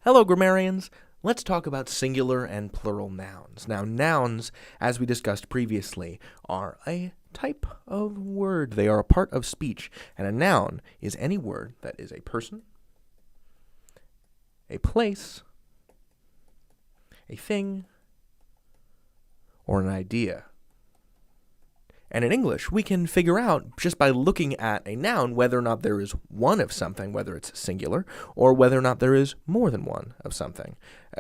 Hello, grammarians. Let's talk about singular and plural nouns. Now, nouns, as we discussed previously, are a type of word. They are a part of speech, and a noun is any word that is a person, a place, a thing, or an idea. And in English, we can figure out just by looking at a noun whether or not there is one of something, whether it's singular, or whether or not there is more than one of something.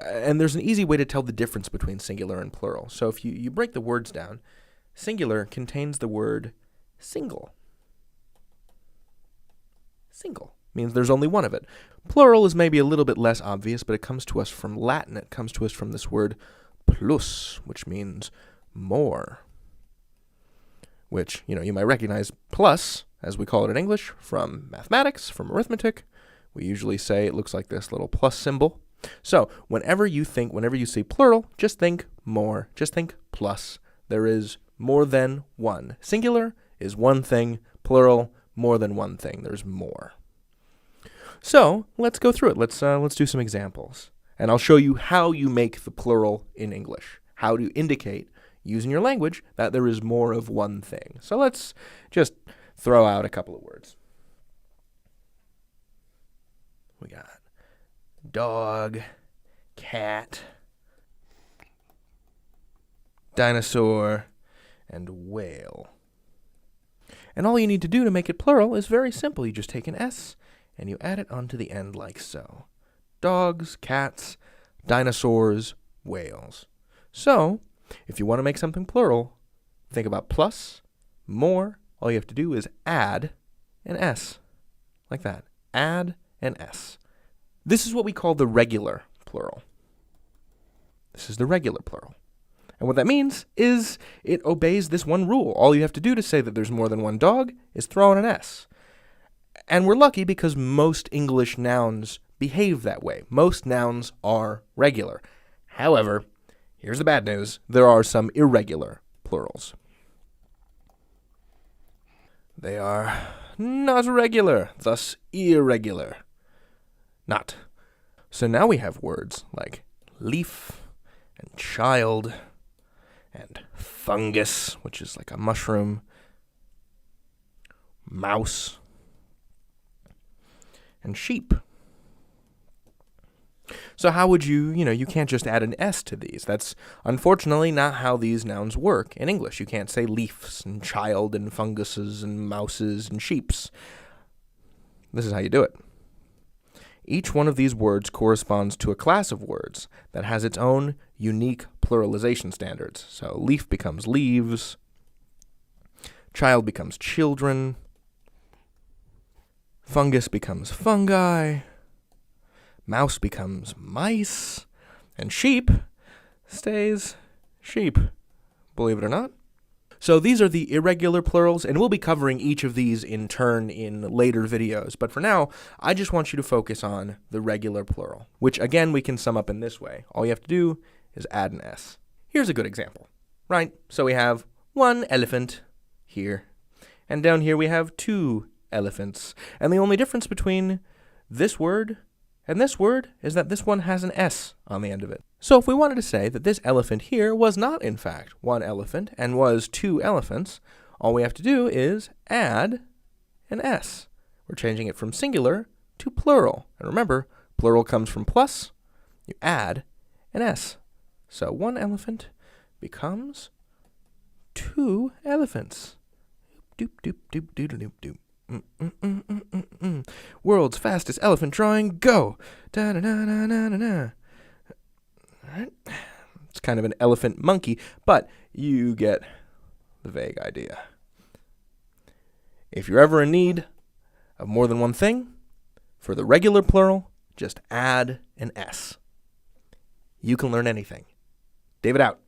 And there's an easy way to tell the difference between singular and plural. So if you break the words down, singular contains the word single. Single means there's only one of it. Plural is maybe a little bit less obvious, but it comes to us from Latin. It comes to us from this word plus, which means more. Which, you might recognize plus, as we call it in English, from mathematics, from arithmetic. We usually say it looks like this little plus symbol. So, whenever you see plural, just think more, just think plus. There is more than one. Singular is one thing, plural, more than one thing. There's more. So, let's go through it. Let's do some examples. And I'll show you how you make the plural in English, how to indicate using your language that there is more of one thing. So let's just throw out a couple of words. We got dog, cat, dinosaur, and whale. And all you need to do to make it plural is very simple. You just take an S and you add it onto the end like so. Dogs, cats, dinosaurs, whales. So, if you want to make something plural, think about plus, more. All you have to do is add an S, like that. Add an S. This is what we call the regular plural. This is the regular plural. And what that means is it obeys this one rule. All you have to do to say that there's more than one dog is throw in an S. And we're lucky because most English nouns behave that way. Most nouns are regular. However, here's the bad news. There are some irregular plurals. They are not regular, thus irregular. Not. So now we have words like leaf and child and fungus, which is like a mushroom, mouse, and sheep. So how would you can't just add an S to these. That's unfortunately not how these nouns work in English. You can't say leaves and child and funguses and mouses and sheeps. This is how you do it. Each one of these words corresponds to a class of words that has its own unique pluralization standards. So leaf becomes leaves, child becomes children, fungus becomes fungi, mouse becomes mice, and sheep stays sheep, believe it or not. So these are the irregular plurals, and we'll be covering each of these in turn in later videos. But for now, I just want you to focus on the regular plural, which again we can sum up in this way. All you have to do is add an S. Here's a good example, right? So we have one elephant here, and down here we have two elephants. And the only difference between this word and this word is that this one has an S on the end of it. So if we wanted to say that this elephant here was not, in fact, one elephant and was two elephants, all we have to do is add an S. We're changing it from singular to plural. And remember, plural comes from plus. You add an S. So one elephant becomes two elephants. Doop, doop, doop, doop, doop, doop. World's fastest elephant drawing, go! Da-da-da-da-da-da-da. Right? It's kind of an elephant monkey, but you get the vague idea. If you're ever in need of more than one thing, for the regular plural, just add an S. You can learn anything. David out.